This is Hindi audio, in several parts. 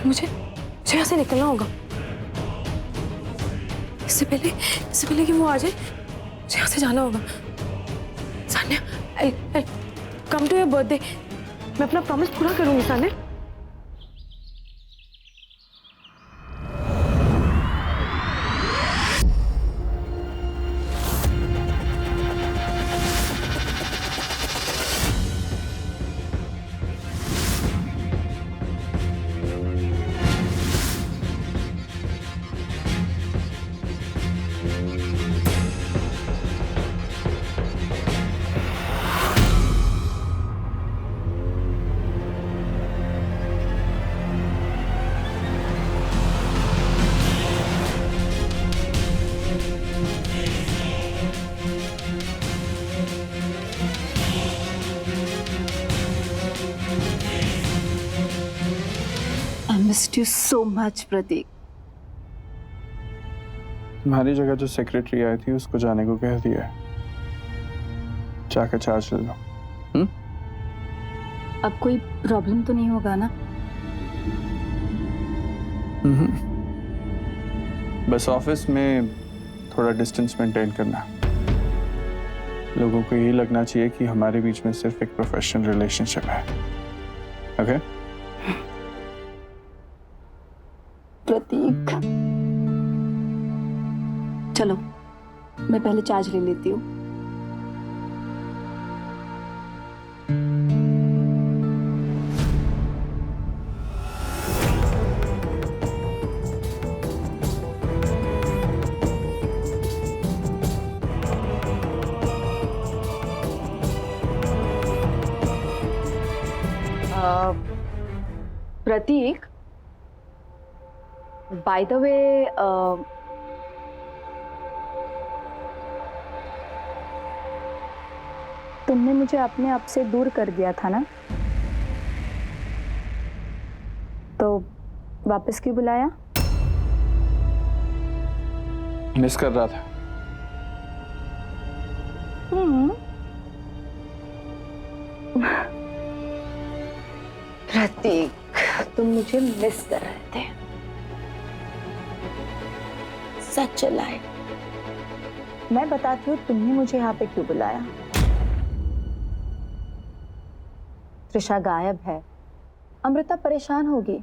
मुझे यहाँ से निकलना होगा। इससे पहले कि वो आ जाए, मुझे यहाँ से जाना होगा। Sanya, I'll come to your birthday। मैं अपना प्रॉमिस पूरा करूंगी Sanya. Missed you so much, प्रतीक। तुम्हारी जगह जो सेक्रेटरी आई थी उसको जाने को कह दिया है। जाकर चार्ज ले लो। अब कोई प्रॉब्लम तो नहीं होगा ना? बस ऑफिस में थोड़ा डिस्टेंस मेंटेन करना। लोगों को यही लगना चाहिए कि हमारे बीच में सिर्फ एक प्रोफेशनल रिलेशनशिप है। ओके? प्रतीक, चलो मैं पहले चार्ज ले लेती हूँ। प्रतीक, बाय द वे, तुमने मुझे अपने आप से दूर कर दिया था ना, तो वापस क्यों बुलाया? मिस कर रहा था। प्रतीक, तुम मुझे मिस कर रहे थे। सच लाई। मैं बताती हूँ तुमने मुझे यहाँ पे क्यों बुलाया। त्रिशा गायब है, अमृता परेशान होगी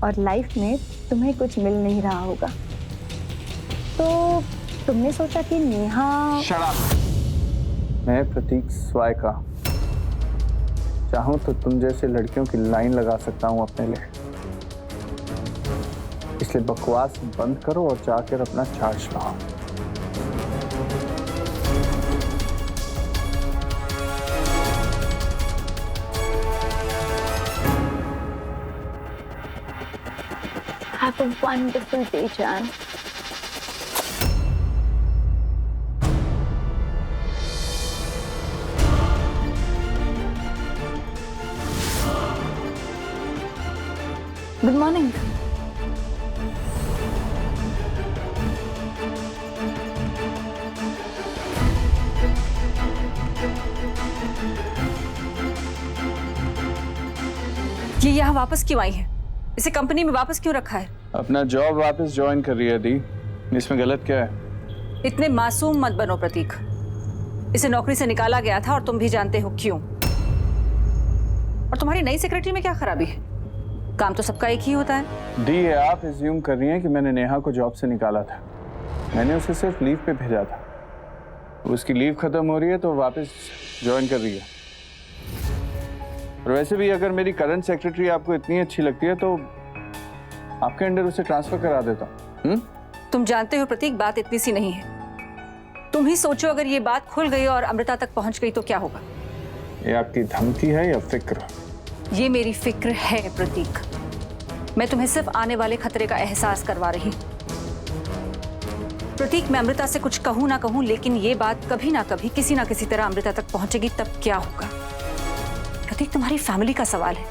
और लाइफ में तुम्हें कुछ मिल नहीं रहा होगा, तो तुमने सोचा कि नेहा। Shut up! मैं प्रतीक स्वाय का चाहूं तो तुम जैसे लड़कियों की लाइन लगा सकता हूं अपने लिए, इसलिए बकवास बंद करो और जाकर अपना चार्ज लाओ। Have a wonderful day, Jan. Good morning. ये यहाँ वापस क्यों आई है? इसे कंपनी में वापस क्यों रखा है? अपना जॉब वापस ज्वाइन कर रही है दी, इसमें गलत क्या है? इतने मासूम मत बनो प्रतीक। इसे नौकरी से निकाला गया था और तुम भी जानते हो क्यों। और तुम्हारी नई सेक्रेटरी में क्या खराबी है? काम तो सबका एक ही होता है। दी, आप एज्यूम कर रही हैं कि मैंने नेहा को जॉब से निकाला था। मैंने उसे सिर्फ लीव पे भेजा था। उसकी लीव खत्म हो रही है तो वापस ज्वाइन कर रही है। और वैसे भी अगर मेरी करंट सेक्रेटरी आपको इतनी अच्छी लगती है तो आपके अंडर उसे ट्रांसफर करा देता हूं। तुम जानते हो प्रतीक, बात इतनी सी नहीं है। तुम ही सोचो अगर ये बात खुल गई और अमृता तक पहुंच गई तो क्या होगा? ये आपकी धमकी है या फिक्र? ये मेरी फिक्र है प्रतीक। मैं तुम्हें सिर्फ आने वाले खतरे का एहसास करवा रही हूं। प्रतीक, मैं अमृता से कुछ कहूं ना कहूं, लेकिन ये बात कभी ना कभी किसी ना किसी तरह अमृता तक पहुंचेगी, तब क्या होगा? प्रतीक, तुम्हारी फैमिली का सवाल है,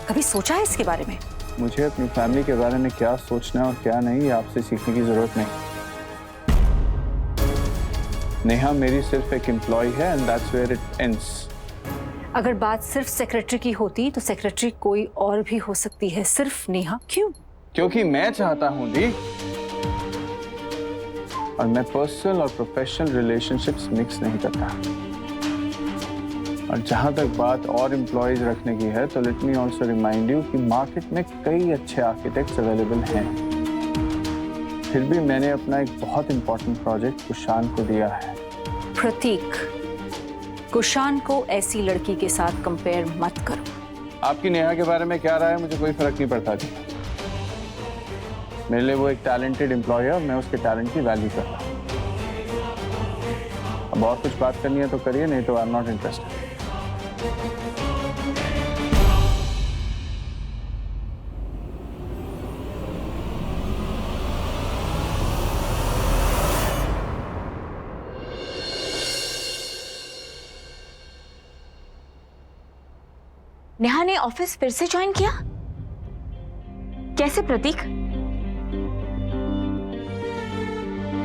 कभी सोचा है इसके बारे में? मुझे अपनी फैमिली के बारे में क्या सोचना और क्या नहीं आपसे सीखने की जरूरत नहीं। नेहा मेरी सिर्फ एक एम्प्लॉय है and that's where it ends. अगर बात सिर्फ सेक्रेटरी की होती तो सेक्रेटरी कोई और भी हो सकती है, सिर्फ नेहा। क्यों? क्योंकि मैं चाहता हूं दी, और मैं पर्सनल और प्रोफेशनल रिलेशनशिप्स मिक्स नहीं करता। और जहां तक बात और एम्प्लॉयज रखने की है, तो let me also remind you कि मार्केट में कई अच्छे आर्किटेक्ट्स अवेलेबल हैं। फिर भी मैंने अपना एक बहुत इंपॉर्टेंट प्रोजेक्ट कुशान को दिया है। प्रतीक, कुशान को ऐसी लड़की के साथ कंपेयर मत करो। आपकी नेहा के बारे में क्या राय है, मुझे कोई फर्क नहीं पड़ता जी। मेरे लिए वो एक टैलेंटेड एम्प्लॉय है और मैं उसके टैलेंट की वैल्यू करता हूँ। अब और कुछ बात करनी है तो करिए, नहीं तो I am not interested. Neha ने ऑफिस फिर से ज्वाइन किया? कैसे प्रतीक?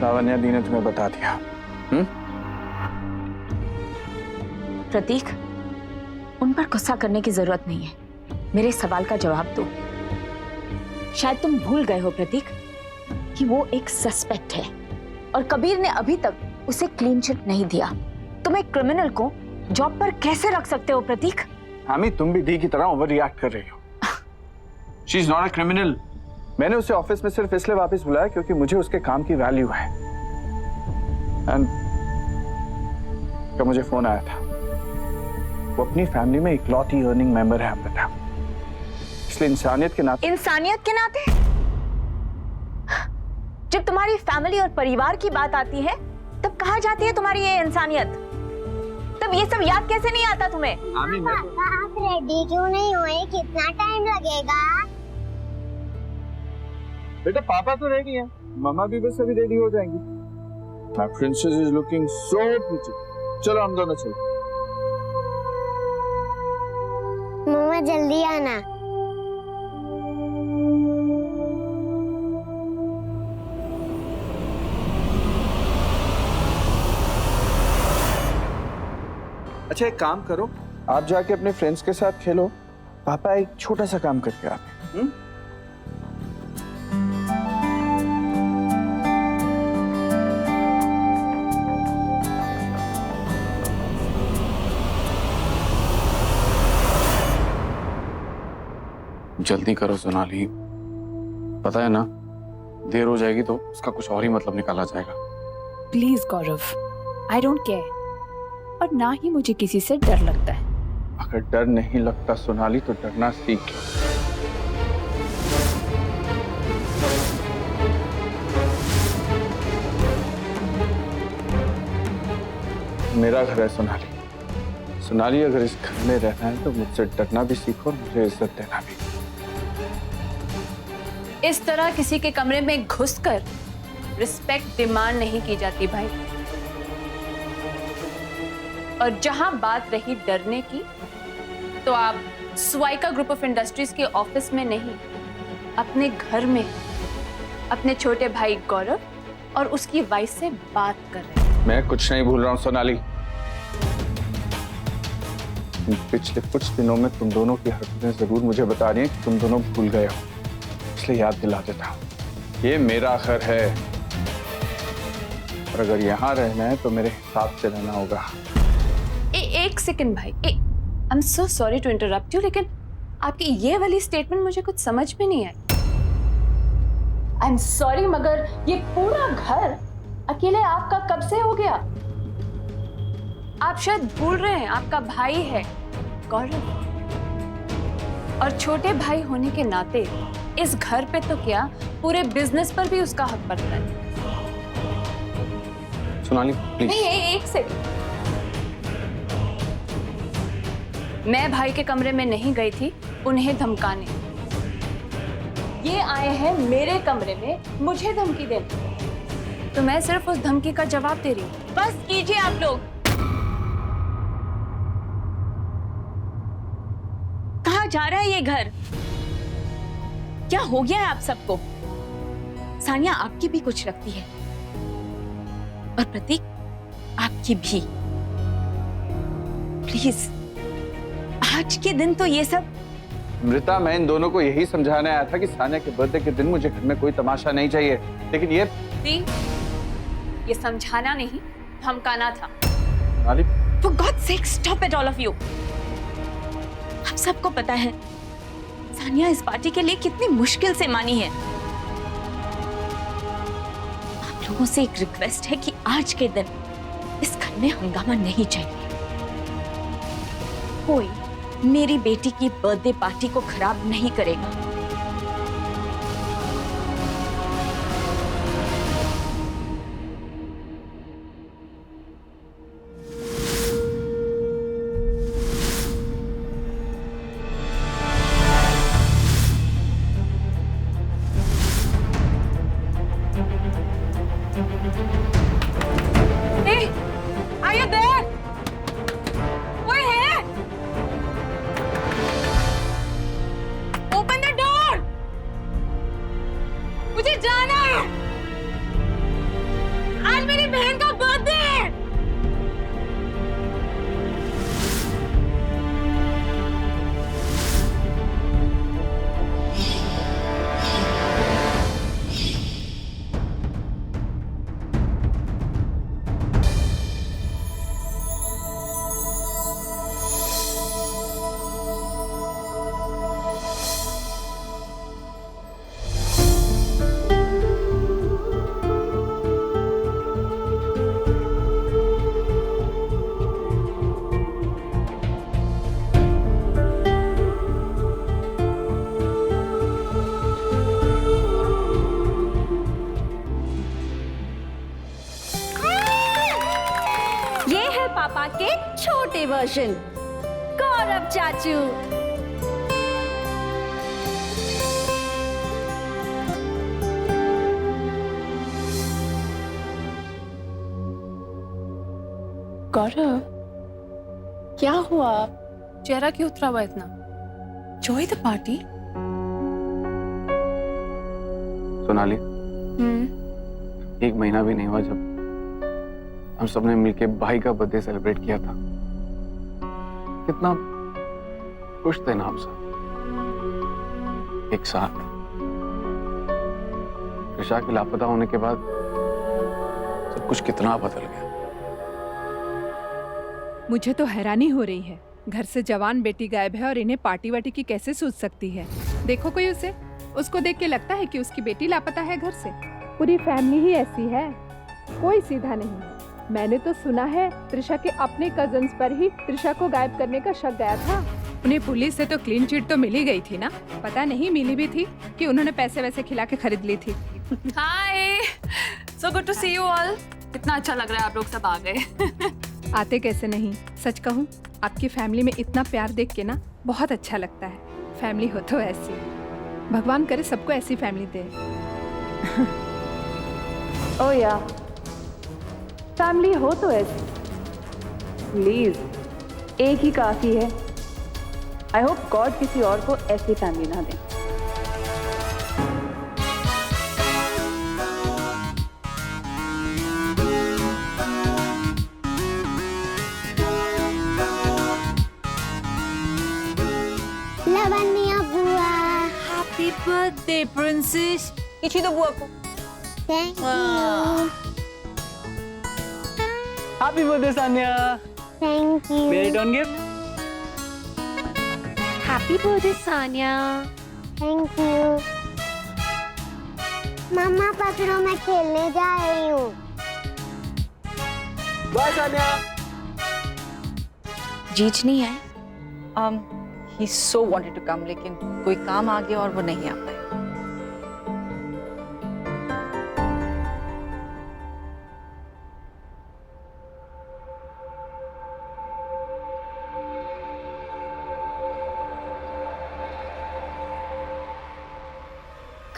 लावण्या दी ने तुम्हें बता दिया। प्रतीक, उन पर गुस्सा करने की जरूरत नहीं है। मेरे सवाल का जवाब दो। शायद तुम भूल गए हो प्रतीक कि वो एक सस्पेक्ट है और कबीर ने अभी तक उसे क्लीन चिट नहीं दिया। तुम एक क्रिमिनल को जॉब पर कैसे रख सकते हो प्रतीक? हामी, तुम भी दी की तरह ओवर रिएक्ट कर रही हो। She is not a criminal. मैंने उसे ऑफिस में सिर्फ इसलिए वापस बुलाया क्योंकि मुझे उसके काम की वैल्यू है। एंड जब मुझे फोन आया था, वो अपनी फैमिली में इकलौती अर्निंग मेंबर है अमृता, इसलिए इंसानियत के नाते। इंसानियत के नाते? जब तुम्हारी फैमिली और परिवार की बात आती है तब कहाँ जाती है तुम्हारी ये इंसानियत? तब ये सब याद कैसे नहीं आता तुम्हें? पापा, आप रेडी क्यों नहीं हुए? कितना टाइम लगेगा? बेटा पापा तो रेडी हैं, मम्मा भी बस अभी रेडी हो जाएंगी। My princess is looking so pretty. चलो हम दोनों चलो। मम्मा जल्दी आना। अच्छा एक काम करो, आप जाके अपने फ्रेंड्स के साथ खेलो, पापा एक छोटा सा काम करके आते हैं। जल्दी करो सोनाली, पता है ना देर हो जाएगी तो उसका कुछ और ही मतलब निकाला जाएगा। Please Gaurav, I don't care, और ना ही मुझे किसी से डर लगता है। अगर डर नहीं लगता सोनाली तो डरना सीख लो। मेरा घर है सोनाली। सोनाली, अगर इस घर में रहना है तो मुझसे डरना भी सीखो और मुझे इज्जत देना भी। इस तरह किसी के कमरे में घुसकर रिस्पेक्ट डिमांड नहीं की जाती भाई। और जहां बात रही डरने की, तो आप स्वाइका ग्रुप ऑफ इंडस्ट्रीज के ऑफिस में नहीं, अपने घर में अपने छोटे भाई गौरव और उसकी वाइफ से बात कर रहे हैं। मैं कुछ नहीं भूल रहा हूँ सोनाली। पिछले कुछ दिनों में तुम दोनों की हरकतें जरूर मुझे बता रही हैं कि तुम दोनों भूल गए हो, इसलिए याद दिला देता हूँ। ये मेरा घर है और अगर यहाँ रहना है तो मेरे हिसाब से रहना होगा। एक सेकंड भाई, I am so sorry to interrupt you, लेकिन आपकी ये वाली स्टेटमेंट मुझे कुछ समझ में नहीं आई। आई एम सॉरी, मगर ये पूरा घर अकेले आपका कब से हो गया? आप शायद भूल रहे हैं, आपका भाई है गौरव, और छोटे भाई होने के नाते इस घर पे तो क्या, पूरे बिजनेस पर भी उसका हक बनता है। सोनाली प्लीज। नहीं, एक सेकंड। मैं भाई के कमरे में नहीं गई थी उन्हें धमकाने। ये आए हैं मेरे कमरे में मुझे धमकी देने, तो मैं सिर्फ उस धमकी का जवाब दे रही हूँ। बस कीजिए आप लोग। कहाँ जा रहा है ये घर? क्या हो गया है आप सबको? सानिया आपकी भी कुछ लगती है, और प्रतीक आपकी भी। प्लीज आज के दिन तो ये सब। अमृता, मैं इन दोनों को यही समझाने आया था कि सानिया के बर्थडे के दिन मुझे घर में कोई तमाशा नहीं चाहिए, लेकिन ये समझाना नहीं, धमकाना था। Sonali, For God's sake, stop it all of you. हम सबको पता है सानिया इस पार्टी के लिए कितनी मुश्किल से मानी है। आप लोगों से एक रिक्वेस्ट है कि आज के दिन इस घर में हंगामा नहीं चाहिए। कोई मेरी बेटी की बर्थडे पार्टी को खराब नहीं करेगा। मुझे जाना है। आज मेरी बहन का बर्थडे है। पापा के छोटे वर्जन, गौरव चाचू। गौरव, क्या हुआ? चेहरा क्यों उतरा हुआ इतना? Enjoy the party. सोनाली, 1 महीना भी नहीं हुआ जब हम सबने मिलके भाई का बर्थडे सेलिब्रेट किया था। कितना खुश थे ना हम सब एक साथ। ऋषा के लापता होने के बाद सब कुछ कितना बदल गया। मुझे तो हैरानी हो रही है, घर से जवान बेटी गायब है और इन्हें पार्टी वार्टी की कैसे सूझ सकती है। देखो कोई उसे, उसको देख के लगता है कि उसकी बेटी लापता है घर से। पूरी फैमिली ही ऐसी है, कोई सीधा नहीं। मैंने तो सुना है त्रिशा के अपने कजन्स पर ही त्रिशा को गायब करने का शक गया था। उन्हें पुलिस से तो क्लीन चिट तो मिली गई थी ना, पता नहीं मिली भी थी कि उन्होंने पैसे वैसे खिला के खरीद ली थी। Hi, so good to see you all. कितना अच्छा लग रहा है आप लोग सब आ गए। आते कैसे नहीं, सच कहूँ आपकी फैमिली में इतना प्यार देख के ना बहुत अच्छा लगता है। फैमिली हो तो ऐसी, भगवान करे सबको ऐसी फैमिली दे। ओ या फैमिली हो तो ऐसी, प्लीज एक ही काफी है। आई होप गॉड किसी और को ऐसी फैमिली ना दे। लवन्या बुआ, हैप्पी बर्थडे प्रिंसेस। खींची दो बुआ को। Thank you. Happy birthday Sania. Thank you. मेरी turn gift. Happy birthday Sania. Thank you. Mama पकड़ो, मैं खेलने जा रही हूँ। बाय सानिया। जीज नहीं आए? He so wanted to come, लेकिन कोई काम आ गया और वो नहीं आ पाए।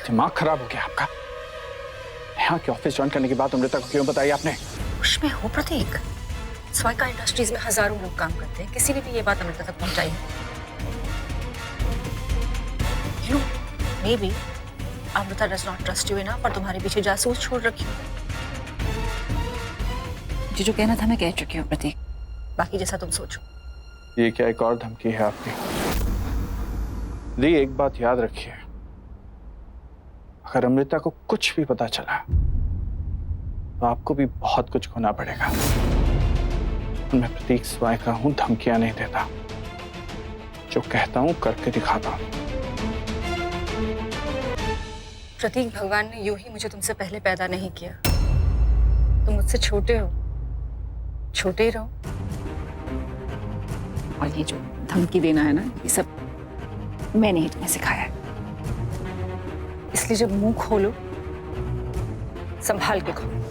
दिमाग खराब हो गया आपका? यहाँ के ऑफिस ज्वाइन करने की बात अमृता को क्यों बताई आपने? उसमें हो प्रतीक, स्वाइका इंडस्ट्रीज में हजारों लोग काम करते हैं, किसी ने भी ये बात अमृता तक पहुंचाई है। You, maybe Amrita does not trust you enough और तुम्हारे पीछे जासूस छोड़ रखी हूँ। मुझे जो कहना था मैं कह चुकी हूँ प्रतीक, बाकी जैसा तुम सोचो। ये क्या एक और धमकी है आपकी? दी, एक बात याद रखिए, अगर अमृता को कुछ भी पता चला तो आपको भी बहुत कुछ खोना पड़ेगा। मैं प्रतीक स्वाय का हूं, धमकियां नहीं देता, जो कहता हूं करके दिखाता हूं। प्रतीक, भगवान ने यूं ही मुझे तुमसे पहले पैदा नहीं किया। तुम मुझसे छोटे हो, छोटे ही रहो। और ये जो धमकी देना है ना, ये सब मैंने ही तुम्हें सिखाया है। इसलिए जब मुंह खोलो, संभाल के खोलो।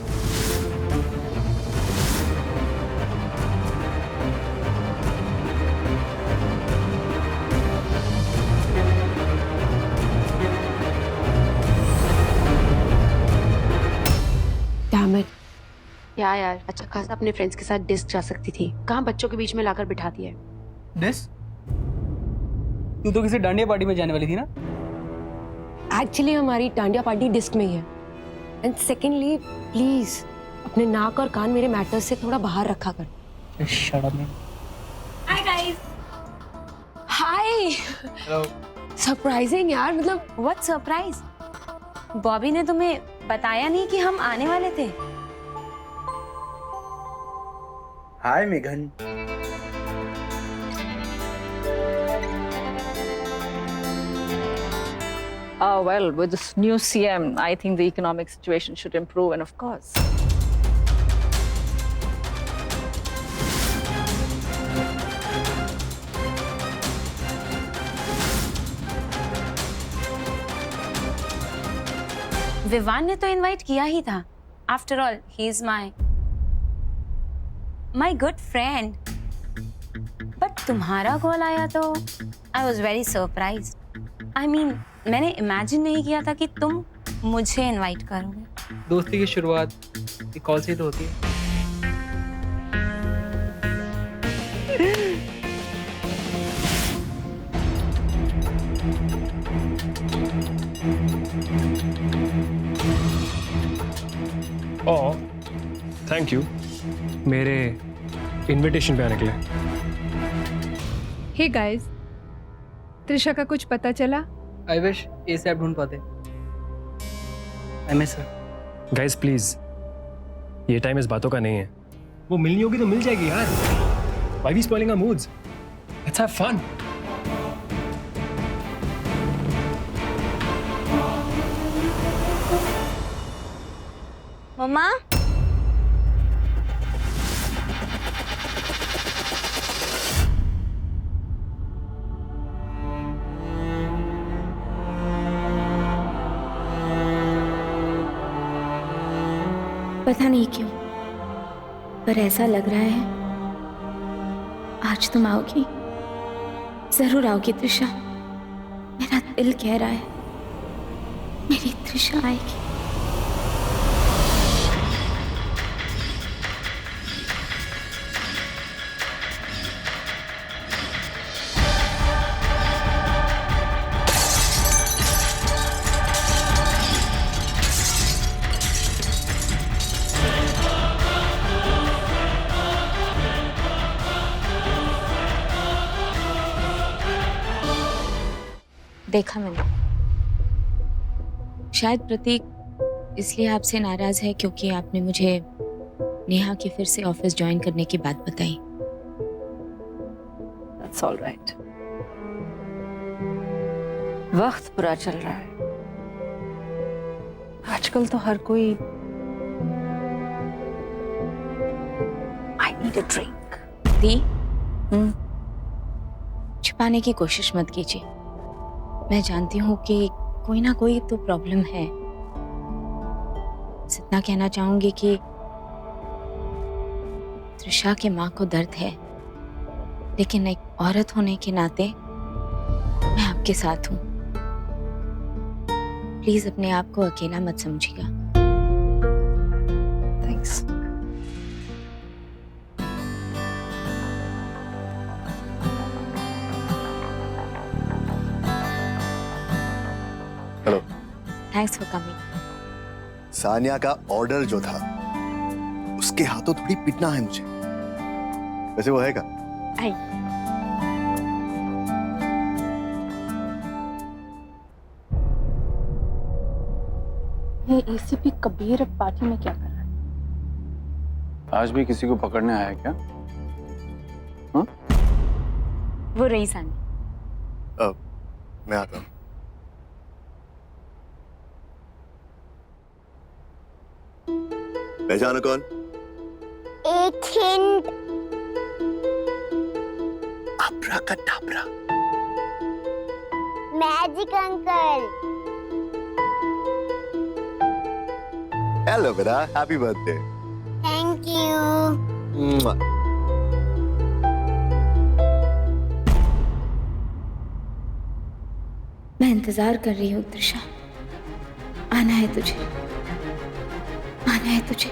क्या यार, अच्छा खासा अपने फ्रेंड्स के साथ डिस्क जा सकती थी, कहाँ बच्चों के बीच में लाकर बिठा दिया है। डिस्क? तू तो किसी डांडिया पार्टी में जाने वाली थी ना? एक्चुअली हमारी डांडिया पार्टी डिस्क में ही है। एंड सेकेंडली, प्लीज अपने नाक और कान मेरे मैटर्स से थोड़ा बाहर रखा कर। Shut up man. Hi guys. Hi. Hello. Surprising यार, मतलब व्हाट सरप्राइज? बॉबी ने तुम्हें बताया नहीं कि हम आने वाले थे? हाय मेघन। Well, with this new CM, I think the economic situation should improve, and of course. Vivaan ने तो इनवाइट किया ही था। After all he is my good friend. But तुम्हारा कॉल आया तो I was very surprise. I mean, मैंने इमेजिन नहीं किया था कि तुम मुझे इनवाइट करोगे। दोस्ती की शुरुआत एक कॉल से तो होती है। और थैंक यू मेरे इनविटेशन पे आने के लिए। हे गाइस, त्रिशा का कुछ पता चला? आई विश एसएप ढूंढ पाते। I miss her. Guys please, ये टाइम इस बातों का नहीं है। वो मिलनी होगी तो मिल जाएगी यार। Why we spoiling our moods? Let's have fun. Mama, पता नहीं क्यों, पर ऐसा लग रहा है आज तुम आओगी, जरूर आओगी त्रिशा। मेरा दिल कह रहा है मेरी त्रिशा आएगी। देखा मैंने। शायद प्रतीक इसलिए आपसे नाराज है क्योंकि आपने मुझे नेहा की फिर से ऑफिस ज्वाइन करने की बात बताई। That's all right. वक्त बुरा चल रहा है आजकल तो हर कोई। I need a drink. दी, छुपाने की कोशिश मत कीजिए। मैं जानती हूँ कि कोई ना कोई तो प्रॉब्लम है। इतना कहना चाहूंगी कि त्रिशा के माँ को दर्द है, लेकिन एक औरत होने के नाते मैं आपके साथ हूँ। प्लीज अपने आप को अकेला मत समझिएगा। Thanks. Hello. Thanks for coming. Sania का ऑर्डर जो था उसके हाथों थोड़ी पिटना है मुझे। वैसे वो है का? आई ये एसीपी कबीर अब पार्टी में क्या कर रहा है? आज भी किसी को पकड़ने आया है क्या? हाँ? वो रही सानी। मैं आता हूँ। पहचानो कौन? एक hint. Abracadabra. Magic uncle. Hello बेटा, हैप्पी बर्थडे। Thank you. मैं इंतजार कर रही हूँ त्रिशा, आना है तुझे, आना है तुझे।